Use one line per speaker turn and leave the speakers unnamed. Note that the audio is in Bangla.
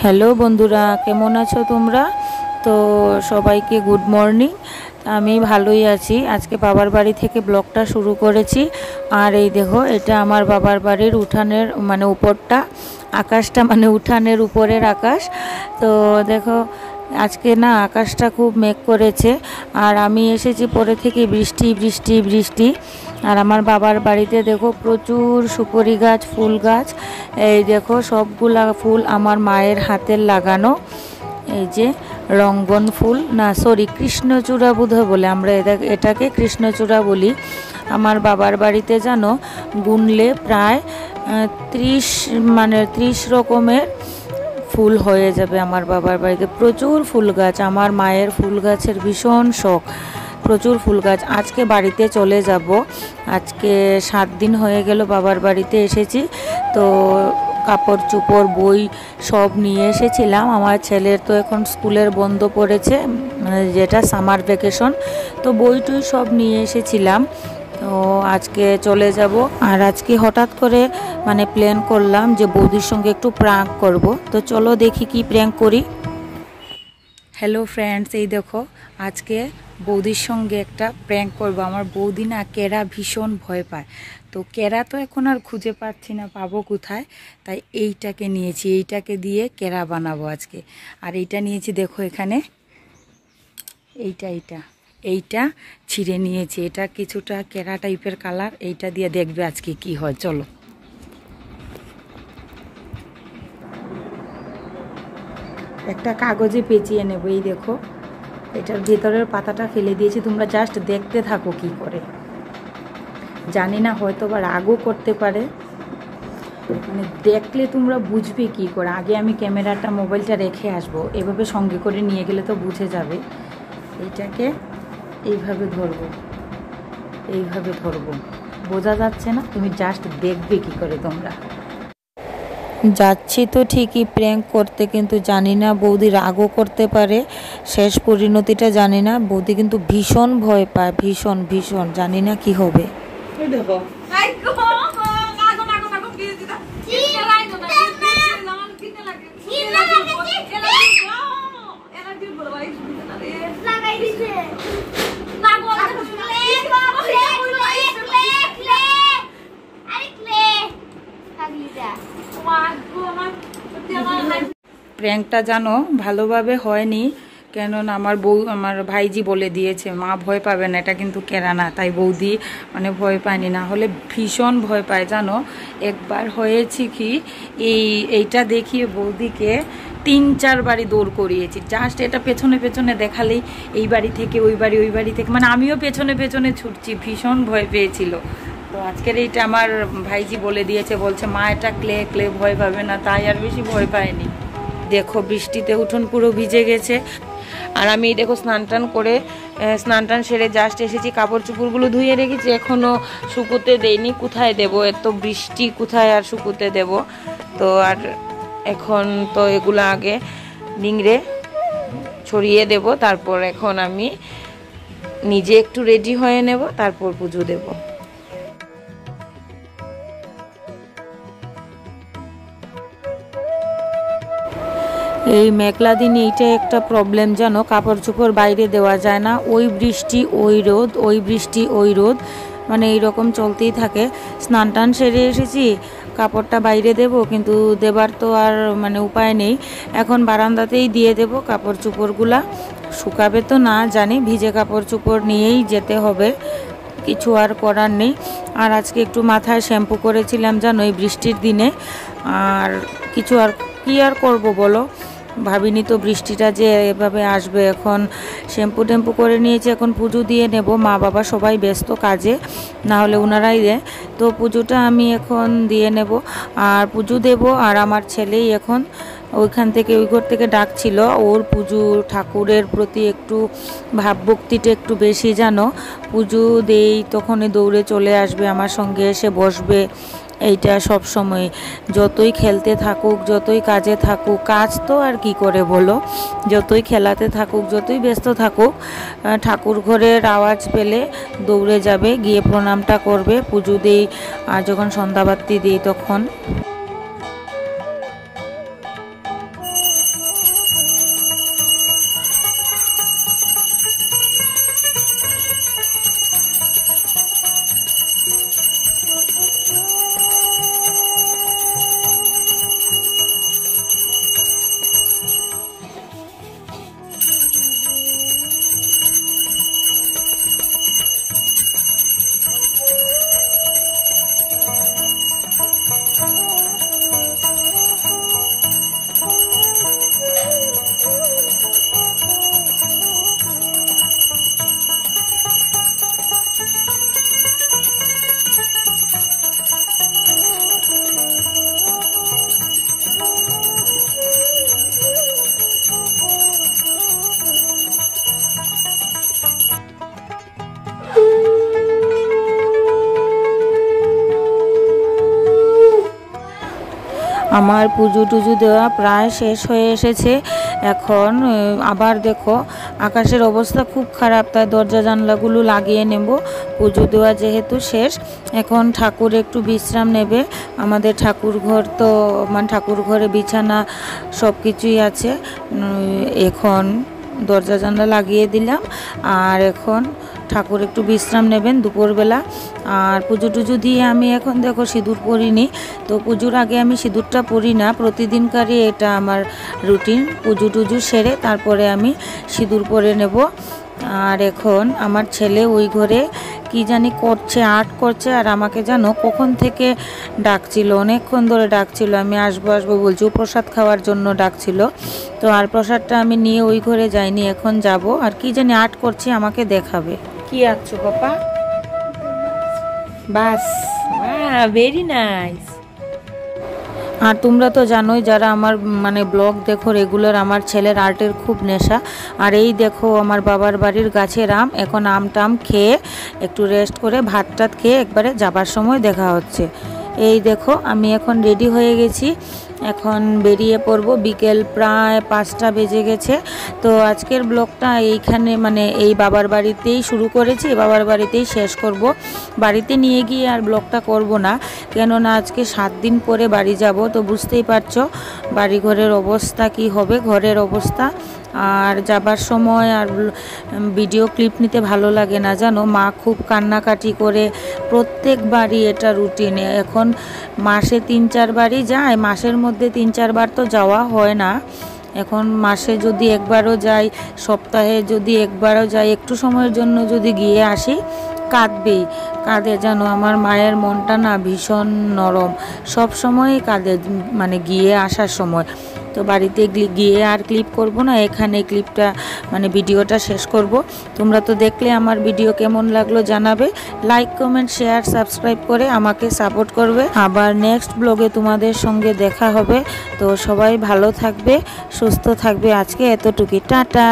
হ্যালো বন্ধুরা, কেমন আছো তোমরা? তো সবাইকে গুড মর্নিং। আমি ভালোই আছি। আজকে বাবার বাড়ি থেকে ব্লগটা শুরু করেছি। আর এই দেখো, এটা আমার বাবার বাড়ির উঠানের উপরটা, আকাশটা উঠানের উপরের আকাশ। তো দেখো, আজকে না আকাশটা খুব মেঘ করেছে। আর আমি এসেছি পরে থেকে বৃষ্টি বৃষ্টি বৃষ্টি। আর আমার বাবার বাড়িতে দেখো প্রচুর সুপারি গাছ, ফুল গাছ। এই দেখো সবগুলা ফুল আমার মায়ের হাতের লাগানো। এই যে রঙ্গন ফুল, না সরি কৃষ্ণচূড়া বোধহয় বলে, আমরা এটাকে কৃষ্ণচূড়া বলি। আমার বাবার বাড়িতে জানো গুনলে প্রায় 30 রকমের ফুল হয়ে যাবে। আমার বাবার বাড়িতে প্রচুর ফুল গাছ। আমার মায়ের ফুল গাছের ভীষণ শখ, প্রচুর ফুল গাছ। আজকে বাড়িতে চলে যাব। আজকে 7 দিন হয়ে গেল বাবার বাড়িতে এসেছি। তো কাপড় চোপড় বই সব নিয়ে এসেছিলাম। আমার ছেলের তো এখন স্কুলের বন্ধ পড়েছে, যেটা সামার ভ্যাকেশন। তো বই টই সব নিয়ে এসেছিলাম। তো আজকে চলে যাব। আর আজকে হঠাৎ করে প্ল্যান করলাম যে বৌদির সঙ্গে একটু প্র্যাঙ্ক করব। তো চলো দেখি কি প্র্যাঙ্ক করি। হ্যালো ফ্রেন্ডস, এই দেখো আজকে বৌদির সঙ্গে একটা প্র্যাঙ্ক করব। আমার বৌদি না কেরা ভীষণ ভয় পায়। তো কেরা তো এখন আর খুঁজে পাচ্ছি না, পাবো কোথায়। তাই এইটাকে নিয়েছি, এইটাকে দিয়ে কেরা বানাবো আজকে। আর এইটা নিয়েছি দেখো এখানে, এইটা ছিঁড়ে নিয়েছি। এটা কিছুটা কেরা টাইপের কালার। এইটা দিয়ে দেখবে আজকে কি হয়। চলো, একটা কাগজে পেঁচিয়ে নেব। এই দেখো, এটার ভেতরের পাতাটা ফেলে দিয়েছি। তোমরা জাস্ট দেখতে থাকো কি করে। জানি না, হয়তো বা রাগও করতে পারে, দেখলে তোমরা বুঝবে কি করে। আগে আমি ক্যামেরাটা, মোবাইলটা রেখে আসবো, এভাবে সঙ্গে করে নিয়ে গেলে তো বুঝে যাবে। এইটাকে এইভাবে ধরবো, বোঝা যাচ্ছে না? তুমি জাস্ট দেখবে কি করে তোমরা। যাচ্ছি তো ঠিকই প্র্যাঙ্ক করতে, কিন্তু জানি না বৌদি রাগও করতে পারে। শেষ পরিণতিটা জানি না। বৌদি কিন্তু ভীষণ ভয় পায়, ভীষণ ভীষণ। জানি না কি হবে। প্র্যাঙ্কটা জানো ভালোভাবে হয়নি, কেননা আমার ভাইজি বলে দিয়েছে মা ভয় পাবে না, এটা কিন্তু কেরা না। তাই বৌদি ভয় পায়নি, না হলে ভীষণ ভয় পায় জানো। একবার হয়েছে কি, এইটা দেখিয়ে বৌদিকে 3-4 বারই দৌড় করিয়েছি। জাস্ট এটা পেছনে পেছনে দেখালেই এই বাড়ি থেকে ওই বাড়ি, ওই বাড়ি থেকে, আমিও পেছনে পেছনে ছুটছি। ভীষণ ভয় পেয়েছিল। তো আজকের এইটা আমার ভাইজি বলে দিয়েছে, বলছে মা এটা ক্লে ভয় পাবে না, তাই আর বেশি ভয় পায়নি। দেখো বৃষ্টিতে উঠোন পুরো ভিজে গেছে। আর আমি দেখো স্নান টান সেরে জাস্ট এসেছি। কাপড় চোপড়গুলো ধুয়ে রেখেছি, এখনও শুকোতে দেইনি। কোথায় দেব, এত বৃষ্টি, কোথায় আর শুকোতে দেব। তো আর এখন তো এগুলো আগে নিংড়ে ছড়িয়ে দেব। তারপর এখন আমি নিজে একটু রেডি হয়ে নেব, তারপর পুজো দেব। এই মেঘলা দিনে এইটা একটা প্রবলেম জানো, কাপড় চোপড় বাইরে দেওয়া যায় না। ওই বৃষ্টি ওই রোদ, ওই বৃষ্টি ওই রোদ, এইরকম চলতেই থাকে। স্নান টান সেরে এসেছি, কাপড়টা বাইরে দেব, কিন্তু দেবার তো আর উপায় নেই। এখন বারান্দাতেই দিয়ে দেব কাপড় চোপড়গুলা। শুকাবে তো না জানি, ভিজে কাপড় চোপড় নিয়েই যেতে হবে, কিছু আর করার নেই। আর আজকে একটু মাথায় শ্যাম্পু করেছিলাম জানো এই বৃষ্টির দিনে। আর কিছু আর কি আর করব বলো, ভাবিনি তো বৃষ্টিটা যে এভাবে আসবে। এখন শ্যাম্পু টেম্পু করে নিয়েছি, এখন পুজো দিয়ে নেব। মা বাবা সবাই ব্যস্ত কাজে, না হলে ওনারাই দেয়। তো পুজোটা আমি এখন দিয়ে নেব আর পুজো দেব। আর আমার ছেলেই এখন ওই ঘর থেকে ডাকছিল, ওর পুজো ঠাকুরের প্রতি একটু ভাবভক্তিটা একটু বেশি জানো। পুজো দেই তখনই দৌড়ে চলে আসবে, আমার সঙ্গে এসে বসবে। এইটা সব সময়, যতই খেলতে থাকুক, যতই কাজে থাকুক, কাজ তো আর কি করে বলো, যতই খেলাতে থাকুক, যতই ব্যস্ত থাকুক, ঠাকুর ঘরের আওয়াজ পেলে দৌড়ে যাবে, গিয়ে প্রণামটা করবে। পুজো দেই আর যখন সন্ধ্যাবাতি দিই তখন। আমার পুজো টুজো দেওয়া প্রায় শেষ হয়ে এসেছে। এখন আবার দেখো আকাশের অবস্থা খুব খারাপ, তাই দরজা জানলাগুলো লাগিয়ে নেব। পুজো দেওয়া যেহেতু শেষ, এখন ঠাকুর একটু বিশ্রাম নেবে। আমাদের ঠাকুর ঘর তো মানে ঠাকুর ঘরে বিছানা সব কিছুই আছে। এখন দরজা জানলা লাগিয়ে দিলাম, আর এখন ঠাকুর একটু বিশ্রাম নেবেন দুপুরবেলা। আর পুজো টুজো দিয়ে আমি এখন দেখো সিঁদুর পরিনি, তো পুজোর আগে আমি সিঁদুরটা পরি না, প্রতিদিনকারই এটা আমার রুটিন। পুজো টুজো সেরে তারপরে আমি সিঁদুর পরে নেব। আর এখন আমার ছেলে ওই ঘরে কি জানি করছে, আর্ট করছে, আর আমাকে জানো কখন থেকে ডাকছিল, অনেকক্ষণ ধরে ডাকছিল, আমি আসবো আসবো বলছি, ও প্রসাদ খাওয়ার জন্য ডাকছিল। তো আর প্রসাদটা আমি নিয়ে ওই ঘরে যাইনি, এখন যাব। আর কি জানি আর্ট করছে, আমাকে দেখাবে। কি আঁকছো পাপা? বাস, ভেরি নাইস। আর তোমরা তো জানোই যারা আমার মানে ব্লগ দেখো রেগুলার, আমার ছেলের আর্টের খুব নেশা। আর এই দেখো আমার বাবার বাড়ির গাছের আম, এখন আম টাম খেয়ে একটু রেস্ট করে ভাত টাত খেয়ে একবারে যাবার সময় দেখা হচ্ছে। এই দেখো আমি এখন রেডি হয়ে গেছি, এখন বেরিয়ে পড়ব। বিকেল প্রায় 5টা বেজে গেছে। তো আজকের ব্লগটা এইখানে মানে এই বাবার বাড়িতেই শুরু করেছি, বাবার বাড়িতেই শেষ করব। বাড়িতে নিয়ে গিয়ে আর ব্লগটা করব না, কেননা আজকে 7 দিন পরে বাড়ি যাব। তো বুঝতেই পারছো বাড়ি ঘরের অবস্থা কি হবে, ঘরের অবস্থা। আর যাবার সময় আর ভিডিও ক্লিপ নিতে ভালো লাগে না, জানো। মা খুব কান্নাকাটি করে, প্রত্যেকবারই এটা রুটিনে। এখন মাসে 3-4 বারই যায়, মাসের মধ্যে 3-4 বার তো যাওয়া হয় না। এখন মাসে যদি একবারও যাই, সপ্তাহে যদি একবারও যাই, একটু সময়ের জন্য যদি গিয়ে আসি, কাঁদবেই, কাঁদে। জানো আমার মায়ের মনটা না ভীষণ নরম, সব সময়ই কাঁদে মানে গিয়ে আসার সময়। তো বাড়িতে গিয়ে আর ক্লিপ করব না, এখানে ক্লিপটা মানে ভিডিওটা শেষ করব। তোমরা তো দেখলে আমার ভিডিও কেমন লাগলো জানাবে, লাইক কমেন্ট শেয়ার সাবস্ক্রাইব করে আমাকে সাপোর্ট করবে। আবার নেক্সট ব্লগে তোমাদের সঙ্গে দেখা হবে। তো সবাই ভালো থাকবে, সুস্থ থাকবে। আজকে এতটুকুই, টাটা।